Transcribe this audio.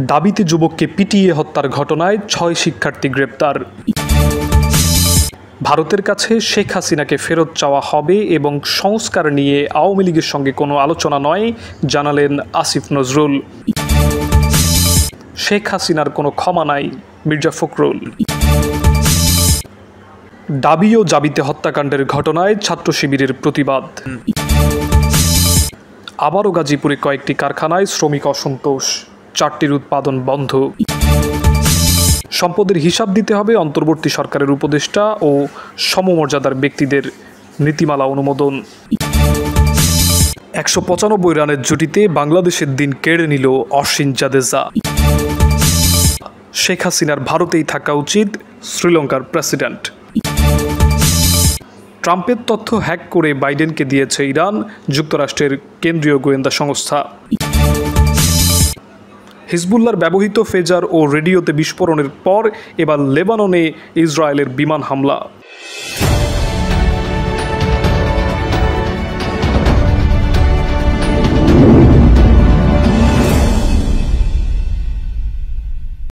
দাবিতে যুবককে পিটিয়ে হত্যার ঘটনায় ৬ শিক্ষার্থী গ্রেপ্তার। ভারতের কাছে শেখ হাসিনাকে ফেরত চাওয়া হবে এবং সংস্কার নিয়ে আওয়ামী লীগের সঙ্গে কোনো আলোচনা নয়, জানালেন আসিফ নজরুল। শেখ হাসিনার কোনো ক্ষমা নাই, মির্জা ফখরুল। দাবি ও জাবিতে হত্যাকাণ্ডের ঘটনায় ছাত্র শিবিরের প্রতিবাদ। আবারও গাজীপুরে কয়েকটি কারখানায় শ্রমিক অসন্তোষ, 4টির উৎপাদন বন্ধ। সম্পদের হিসাব দিতে হবে অন্তর্বর্তী সরকারের উপদেষ্টা ও সমমর্যাদার ব্যক্তিদের, নীতিমালা অনুমোদন। 195 রানের জুটিতে বাংলাদেশের দিন কেড়ে নিল অশ্বিন জাদেজা। শেখ হাসিনার ভারতেই থাকা উচিত, শ্রীলঙ্কার প্রেসিডেন্ট। ট্রাম্পের তথ্য হ্যাক করে বাইডেনকে দিয়েছে ইরান, যুক্তরাষ্ট্রের কেন্দ্রীয় গোয়েন্দা সংস্থা। হিজবুল্লাহর ব্যবহৃত ফেজার ও রেডিওতে বিস্ফোরণের পর এবার লেবাননে ইসরায়েলের বিমান হামলা।